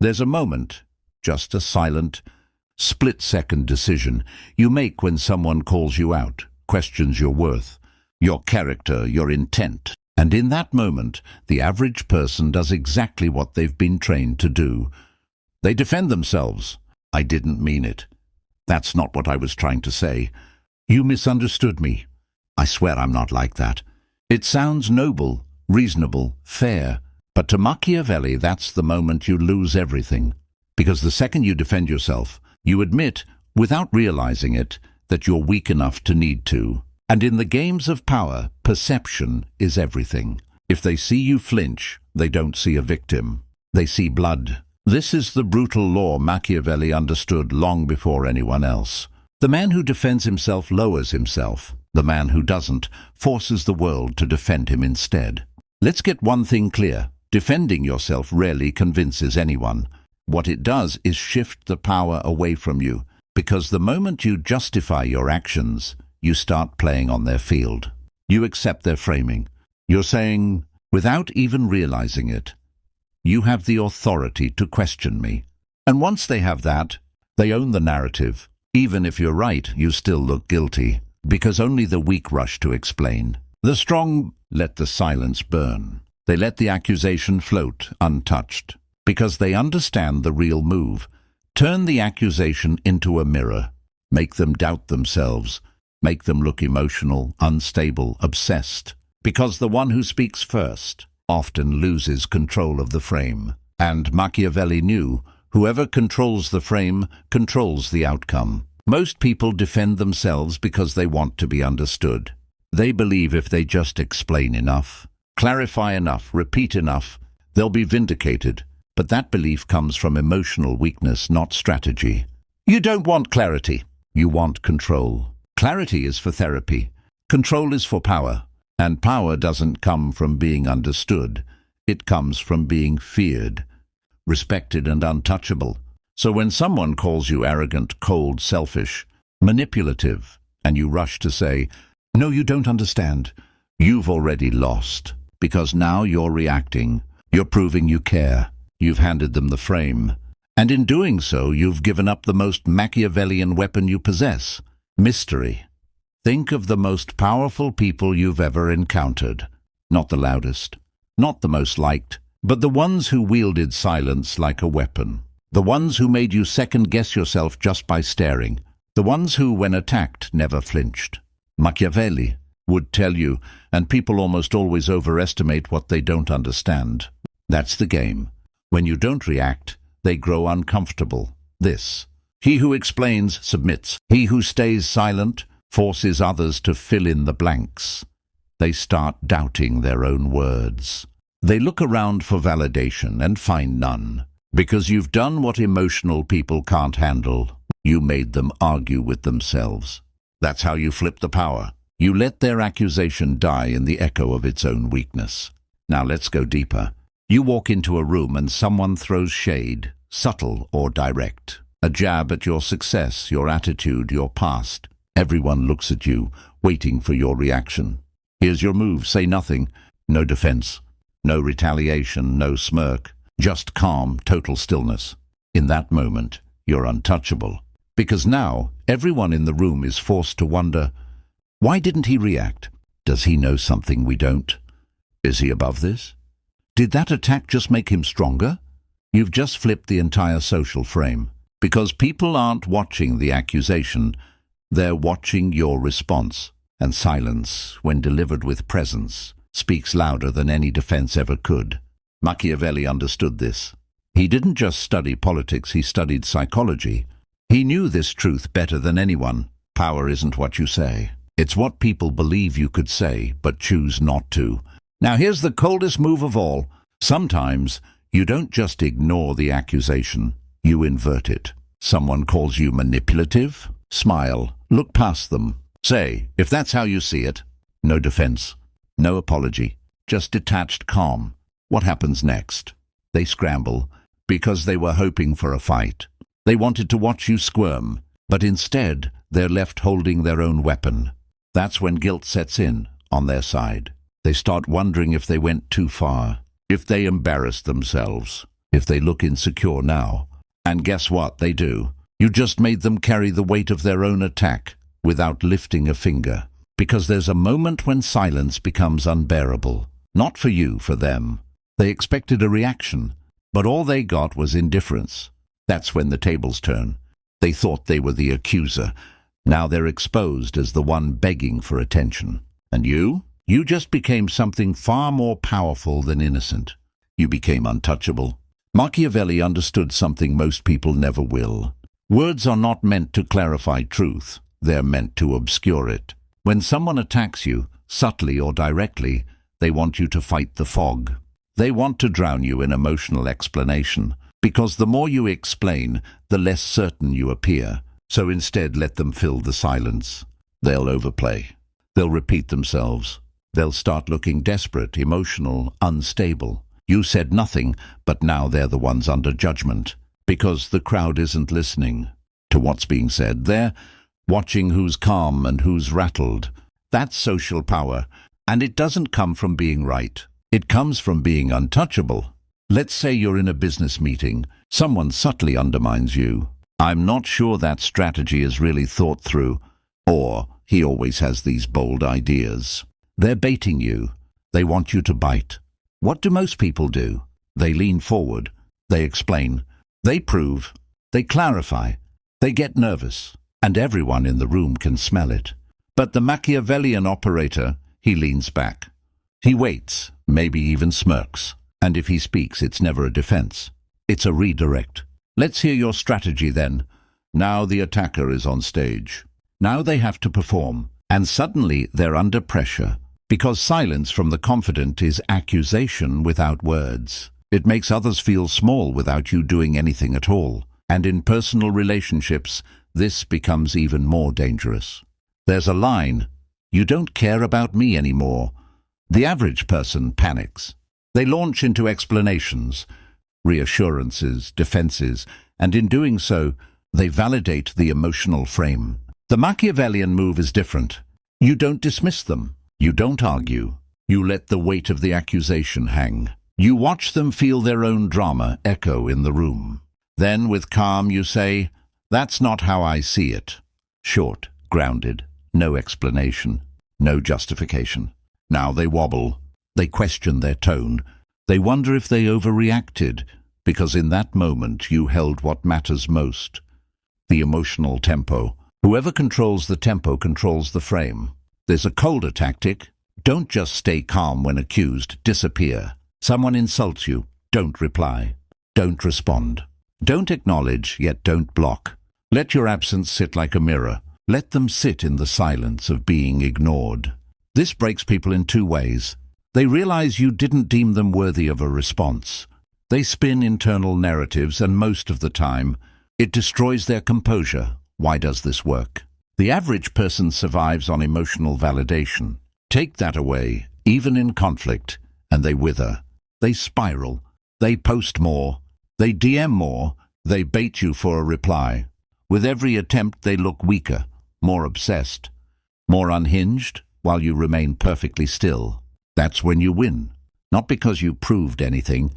There's a moment, just a silent, split-second decision you make when someone calls you out, questions your worth, your character, your intent. And in that moment, the average person does exactly what they've been trained to do. They defend themselves. I didn't mean it. That's not what I was trying to say. You misunderstood me. I swear I'm not like that. It sounds noble, reasonable, fair, but to Machiavelli that's the moment you lose everything. Because the second you defend yourself, you admit, without realizing it, that you're weak enough to need to. And in the games of power, perception is everything. If they see you flinch, they don't see a victim. They see blood. This is the brutal law Machiavelli understood long before anyone else. The man who defends himself lowers himself. The man who doesn't forces the world to defend him instead. Let's get one thing clear. Defending yourself rarely convinces anyone. What it does is shift the power away from you, because the moment you justify your actions, you start playing on their field. You accept their framing. You're saying, without even realizing it, you have the authority to question me. And once they have that, they own the narrative. Even if you're right, you still look guilty, because only the weak rush to explain. The strong let the silence burn. They let the accusation float untouched, because they understand the real move. Turn the accusation into a mirror. Make them doubt themselves. Make them look emotional, unstable, obsessed. Because the one who speaks first often loses control of the frame. And Machiavelli knew, whoever controls the frame controls the outcome. Most people defend themselves because they want to be understood. They believe if they just explain enough, clarify enough, repeat enough, they'll be vindicated. But that belief comes from emotional weakness, not strategy. You don't want clarity. You want control. Clarity is for therapy. Control is for power. And power doesn't come from being understood. It comes from being feared, respected and untouchable. So when someone calls you arrogant, cold, selfish, manipulative, and you rush to say, "No, you don't understand," you've already lost. Because now you're reacting. You're proving you care. You've handed them the frame. And in doing so, you've given up the most Machiavellian weapon you possess: mystery. Think of the most powerful people you've ever encountered. Not the loudest, not the most liked, but the ones who wielded silence like a weapon. The ones who made you second-guess yourself just by staring. The ones who, when attacked, never flinched. Machiavelli would tell you, and people almost always overestimate what they don't understand. That's the game. When you don't react, they grow uncomfortable. This. He who explains submits. He who stays silent forces others to fill in the blanks. They start doubting their own words. They look around for validation and find none. Because you've done what emotional people can't handle. You made them argue with themselves. That's how you flip the power. You let their accusation die in the echo of its own weakness. Now let's go deeper. You walk into a room and someone throws shade, subtle or direct. A jab at your success, your attitude, your past. Everyone looks at you, waiting for your reaction. Here's your move. Say nothing. No defense. No retaliation. No smirk. Just calm, total stillness. In that moment, you're untouchable. Because now, everyone in the room is forced to wonder, why didn't he react? Does he know something we don't? Is he above this? Did that attack just make him stronger? You've just flipped the entire social frame. Because people aren't watching the accusation, they're watching your response. And silence, when delivered with presence, speaks louder than any defense ever could. Machiavelli understood this. He didn't just study politics, he studied psychology. He knew this truth better than anyone. Power isn't what you say. It's what people believe you could say, but choose not to. Now here's the coldest move of all. Sometimes you don't just ignore the accusation, you invert it. Someone calls you manipulative? Smile. Look past them. Say, if that's how you see it, no defense, no apology, just detached calm. What happens next? They scramble, because they were hoping for a fight. They wanted to watch you squirm, but instead they're left holding their own weapon. That's when guilt sets in, on their side. They start wondering if they went too far, if they embarrassed themselves. if they look insecure now. And guess what they do? You just made them carry the weight of their own attack without lifting a finger. Because there's a moment when silence becomes unbearable. Not for you, for them. They expected a reaction, but all they got was indifference. That's when the tables turn. They thought they were the accuser. Now they're exposed as the one begging for attention. And you? You just became something far more powerful than innocent. You became untouchable. Machiavelli understood something most people never will. Words are not meant to clarify truth. They're meant to obscure it. When someone attacks you, subtly or directly, they want you to fight the fog. They want to drown you in emotional explanation, because the more you explain, the less certain you appear. So instead, let them fill the silence. They'll overplay. They'll repeat themselves. They'll start looking desperate, emotional, unstable. You said nothing, but now they're the ones under judgment, because the crowd isn't listening to what's being said. They're watching who's calm and who's rattled. That's social power, and it doesn't come from being right. It comes from being untouchable. Let's say you're in a business meeting. Someone subtly undermines you. I'm not sure that strategy is really thought through, or he always has these bold ideas. They're baiting you. They want you to bite. What do most people do? They lean forward. They explain. They prove. They clarify. They get nervous. And everyone in the room can smell it. But the Machiavellian operator, he leans back. He waits, maybe even smirks. And if he speaks, it's never a defense. It's a redirect. Let's hear your strategy then. Now the attacker is on stage. Now they have to perform. And suddenly they're under pressure. Because silence from the confident is accusation without words. It makes others feel small without you doing anything at all. And in personal relationships, this becomes even more dangerous. There's a line, "You don't care about me anymore." The average person panics. They launch into explanations, reassurances, defenses, and in doing so, they validate the emotional frame. The Machiavellian move is different. You don't dismiss them. You don't argue. You let the weight of the accusation hang. You watch them feel their own drama echo in the room. Then, with calm, you say, "That's not how I see it." Short, grounded, no explanation, no justification. Now they wobble. They question their tone. They wonder if they overreacted, because in that moment you held what matters most. The emotional tempo. Whoever controls the tempo controls the frame. There's a colder tactic. Don't just stay calm when accused. Disappear. Someone insults you. Don't reply. Don't respond. Don't acknowledge, yet don't block. Let your absence sit like a mirror. Let them sit in the silence of being ignored. This breaks people in two ways. They realize you didn't deem them worthy of a response. They spin internal narratives, and most of the time, it destroys their composure. Why does this work? The average person survives on emotional validation. Take that away, even in conflict, and they wither. They spiral. They post more. They DM more. They bait you for a reply. With every attempt, they look weaker, more obsessed, more unhinged, while you remain perfectly still. That's when you win. Not because you proved anything,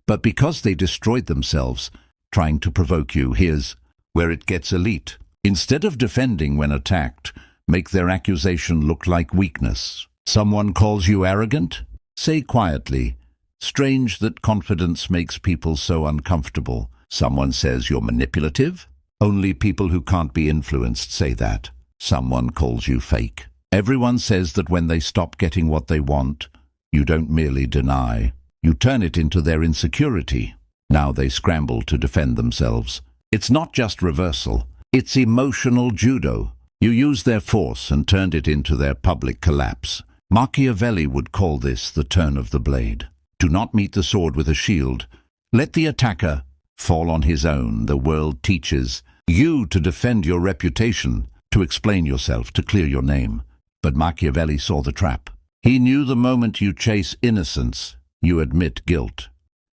but because they destroyed themselves, trying to provoke you. Here's where it gets elite. Instead of defending when attacked, make their accusation look like weakness. Someone calls you arrogant? Say quietly, "Strange that confidence makes people so uncomfortable." Someone says you're manipulative? Only people who can't be influenced say that. Someone calls you fake. Everyone says that when they stop getting what they want, you don't merely deny. You turn it into their insecurity. Now they scramble to defend themselves. It's not just reversal. It's emotional judo. You used their force and turned it into their public collapse. Machiavelli would call this the turn of the blade. Do not meet the sword with a shield. Let the attacker fall on his own. The world teaches you to defend your reputation, to explain yourself, to clear your name. But Machiavelli saw the trap. He knew the moment you chase innocence, you admit guilt.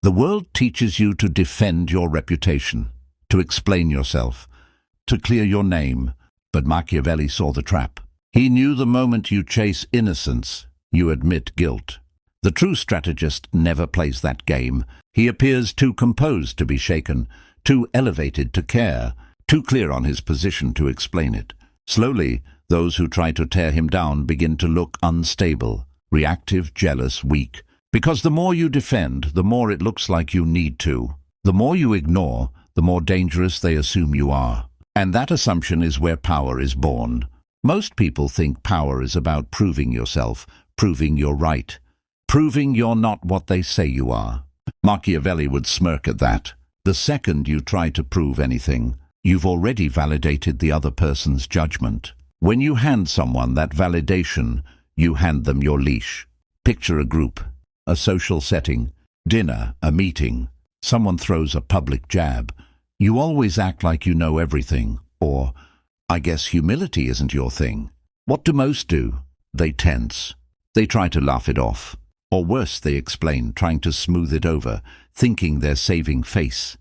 The world teaches you to defend your reputation, to explain yourself, to clear your name. But Machiavelli saw the trap. He knew the moment you chase innocence, you admit guilt. The true strategist never plays that game. He appears too composed to be shaken, too elevated to care, too clear on his position to explain it. Slowly, those who try to tear him down begin to look unstable, reactive, jealous, weak. Because the more you defend, the more it looks like you need to. The more you ignore, the more dangerous they assume you are. And that assumption is where power is born. Most people think power is about proving yourself, proving you're right, proving you're not what they say you are. Machiavelli would smirk at that. The second you try to prove anything, you've already validated the other person's judgment. When you hand someone that validation, you hand them your leash. Picture a group, a social setting, dinner, a meeting. Someone throws a public jab. You always act like you know everything, or, I guess humility isn't your thing. What do most do? They tense. They try to laugh it off. Or worse, they explain, trying to smooth it over, thinking they're saving face.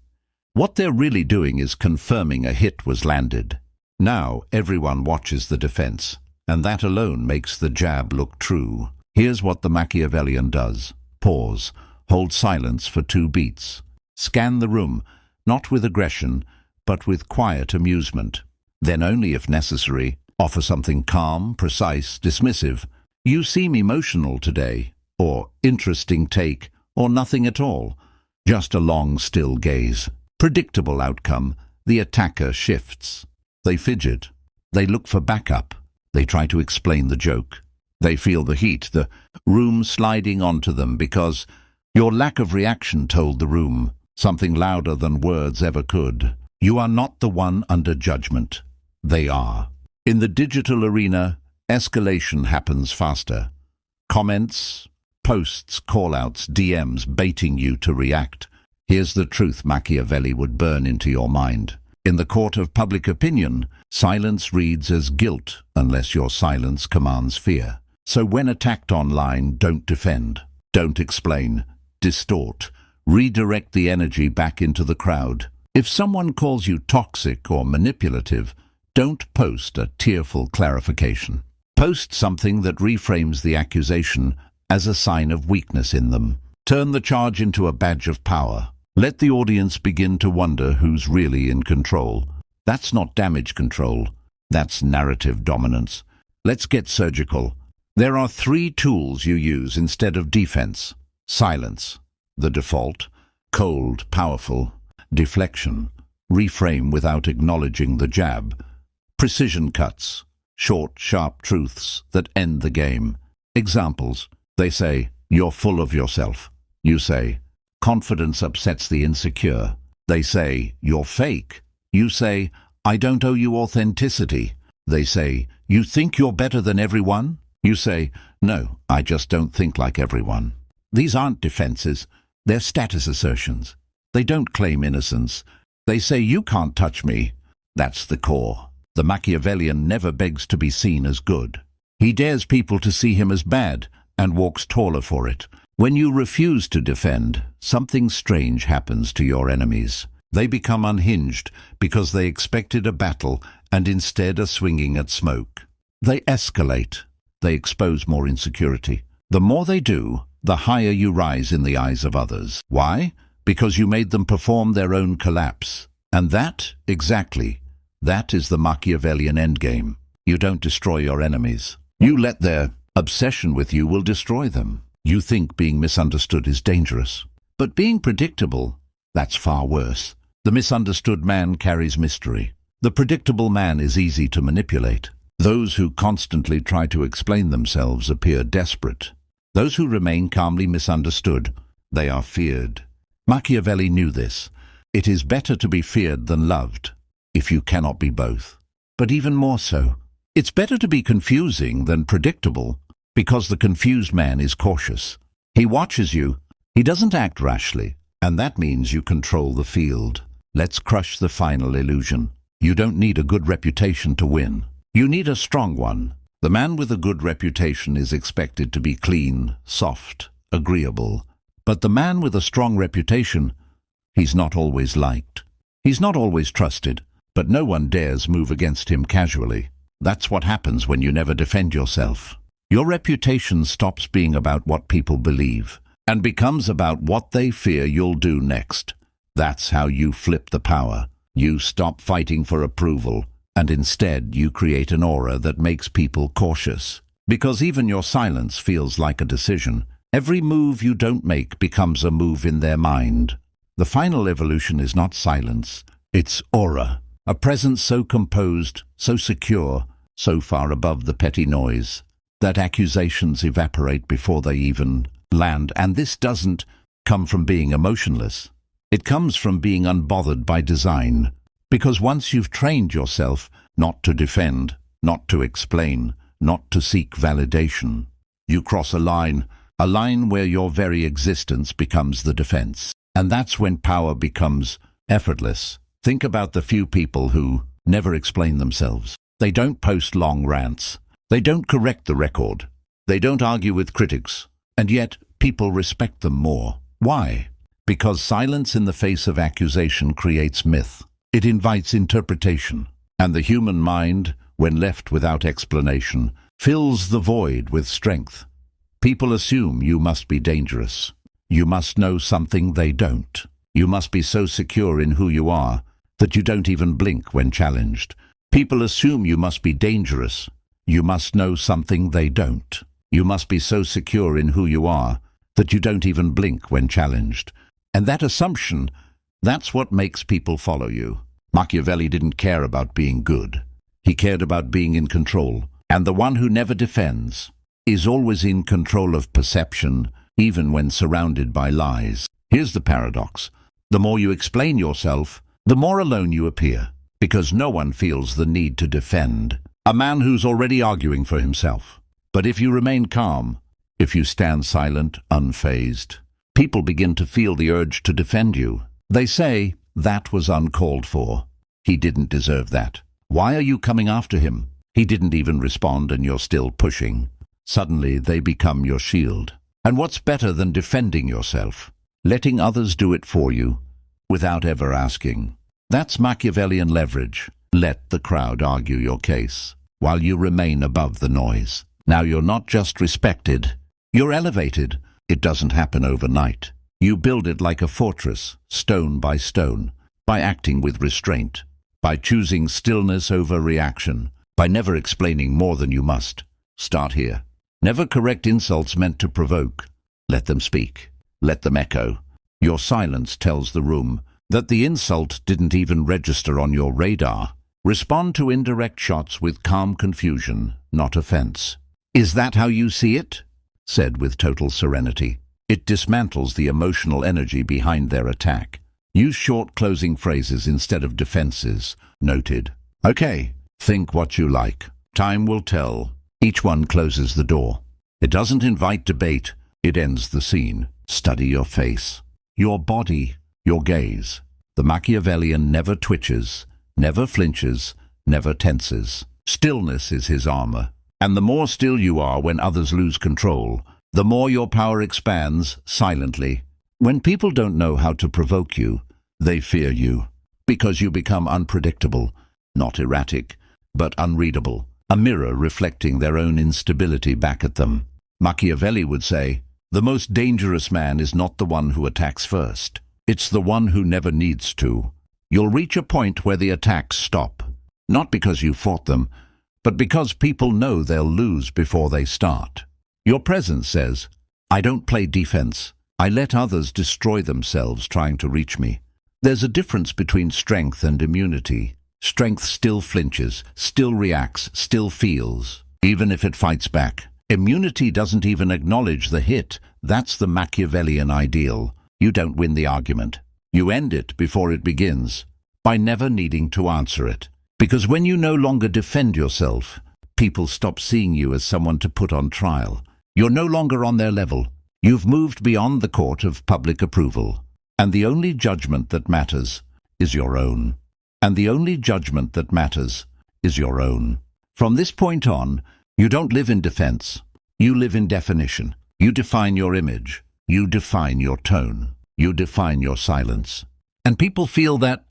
What they're really doing is confirming a hit was landed. Now everyone watches the defense, and that alone makes the jab look true. Here's what the Machiavellian does. Pause. Hold silence for 2 beats. Scan the room, not with aggression, but with quiet amusement. Then only if necessary, offer something calm, precise, dismissive. You seem emotional today, or interesting take, or nothing at all. Just a long, still gaze. Predictable outcome. The attacker shifts. They fidget. They look for backup. They try to explain the joke. They feel the heat, the room sliding onto them because your lack of reaction told the room, something louder than words ever could. You are not the one under judgment. They are. In the digital arena, escalation happens faster. Comments, posts, call-outs, DMs baiting you to react. Here's the truth Machiavelli would burn into your mind. In the court of public opinion, silence reads as guilt unless your silence commands fear. So when attacked online, don't defend. Don't explain. Distort. Redirect the energy back into the crowd. If someone calls you toxic or manipulative, don't post a tearful clarification. Post something that reframes the accusation as a sign of weakness in them. Turn the charge into a badge of power. Let the audience begin to wonder who's really in control. That's not damage control. That's narrative dominance. Let's get surgical. There are 3 tools you use instead of defense. Silence, the default. Cold, powerful. Deflection, reframe without acknowledging the jab. Precision cuts, short, sharp truths that end the game. Examples. They say, "You're full of yourself." You say, "Confidence upsets the insecure." They say, "You're fake." You say, "I don't owe you authenticity." They say, "You think you're better than everyone?" You say, "No, I just don't think like everyone." These aren't defenses, they're status assertions. They don't claim innocence. They say, "You can't touch me." That's the core. The Machiavellian never begs to be seen as good. He dares people to see him as bad and walks taller for it. When you refuse to defend, something strange happens to your enemies. They become unhinged because they expected a battle and instead are swinging at smoke. They escalate. They expose more insecurity. The more they do, the higher you rise in the eyes of others. Why? Because you made them perform their own collapse. And that, exactly, that is the Machiavellian endgame. You don't destroy your enemies. You let their obsession with you will destroy them. You think being misunderstood is dangerous. But being predictable, that's far worse. The misunderstood man carries mystery. The predictable man is easy to manipulate. Those who constantly try to explain themselves appear desperate. Those who remain calmly misunderstood, they are feared. Machiavelli knew this. It is better to be feared than loved, if you cannot be both. But even more so, it's better to be confusing than predictable, because the confused man is cautious. He watches you. He doesn't act rashly, and that means you control the field. Let's crush the final illusion. You don't need a good reputation to win. You need a strong one. The man with a good reputation is expected to be clean, soft, agreeable. But the man with a strong reputation, he's not always liked. He's not always trusted, but no one dares move against him casually. That's what happens when you never defend yourself. Your reputation stops being about what people believe and becomes about what they fear you'll do next. That's how you flip the power. You stop fighting for approval, and instead you create an aura that makes people cautious. Because even your silence feels like a decision. Every move you don't make becomes a move in their mind. The final evolution is not silence, it's aura. A presence so composed, so secure, so far above the petty noise, that accusations evaporate before they even land. And this doesn't come from being emotionless. It comes from being unbothered by design. Because once you've trained yourself not to defend, not to explain, not to seek validation, you cross a line where your very existence becomes the defense. And that's when power becomes effortless. Think about the few people who never explain themselves. They don't post long rants. They don't correct the record. They don't argue with critics. And yet, people respect them more. Why? Because silence in the face of accusation creates myth. It invites interpretation. And the human mind, when left without explanation, fills the void with strength. People assume you must be dangerous. You must know something they don't. You must be so secure in who you are that you don't even blink when challenged. People assume you must be dangerous. You must know something they don't. You must be so secure in who you are that you don't even blink when challenged. And that assumption, that's what makes people follow you. Machiavelli didn't care about being good. He cared about being in control. And the one who never defends is always in control of perception, even when surrounded by lies. Here's the paradox. The more you explain yourself, the more alone you appear, because no one feels the need to defend a man who's already arguing for himself. But if you remain calm, if you stand silent, unfazed, people begin to feel the urge to defend you. They say, that was uncalled for. He didn't deserve that. Why are you coming after him? He didn't even respond and you're still pushing. Suddenly they become your shield. And what's better than defending yourself? Letting others do it for you, without ever asking. That's Machiavellian leverage. Let the crowd argue your case, while you remain above the noise. Now you're not just respected, you're elevated. It doesn't happen overnight. You build it like a fortress, stone by stone, by acting with restraint, by choosing stillness over reaction, by never explaining more than you must. Start here. Never correct insults meant to provoke. Let them speak. Let them echo. Your silence tells the room that the insult didn't even register on your radar. Respond to indirect shots with calm confusion, not offense. Is that how you see it? Said with total serenity. It dismantles the emotional energy behind their attack. Use short closing phrases instead of defenses. Noted. Okay, think what you like. Time will tell. Each one closes the door. It doesn't invite debate. It ends the scene. Study your face, your body, your gaze. The Machiavellian never twitches, never flinches, never tenses. Stillness is his armor. And the more still you are when others lose control, the more your power expands silently. When people don't know how to provoke you, they fear you, because you become unpredictable, not erratic, but unreadable, a mirror reflecting their own instability back at them. Machiavelli would say, the most dangerous man is not the one who attacks first. It's the one who never needs to. You'll reach a point where the attacks stop, not because you fought them, but because people know they'll lose before they start. Your presence says, I don't play defense. I let others destroy themselves trying to reach me. There's a difference between strength and immunity. Strength still flinches, still reacts, still feels, even if it fights back. Immunity doesn't even acknowledge the hit. That's the Machiavellian ideal. You don't win the argument. You end it before it begins, by never needing to answer it. Because when you no longer defend yourself, people stop seeing you as someone to put on trial. You're no longer on their level. You've moved beyond the court of public approval. And the only judgment that matters is your own. And the only judgment that matters is your own. From this point on, you don't live in defense. You live in definition. You define your image. You define your tone. You define your silence. And people feel that,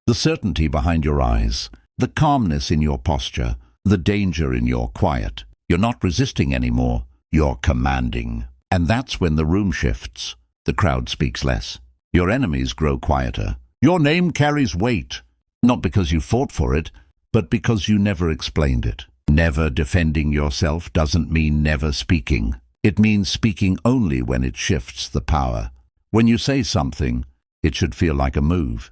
the certainty behind your eyes, the calmness in your posture, the danger in your quiet. You're not resisting anymore. You're commanding. And that's when the room shifts. The crowd speaks less. Your enemies grow quieter. Your name carries weight, not because you fought for it, but because you never explained it. Never defending yourself doesn't mean never speaking. It means speaking only when it shifts the power. When you say something, it should feel like a move,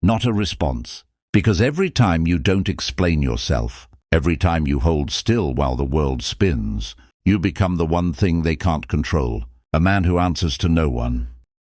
not a response. Because every time you don't explain yourself, every time you hold still while the world spins, you become the one thing they can't control. A man who answers to no one.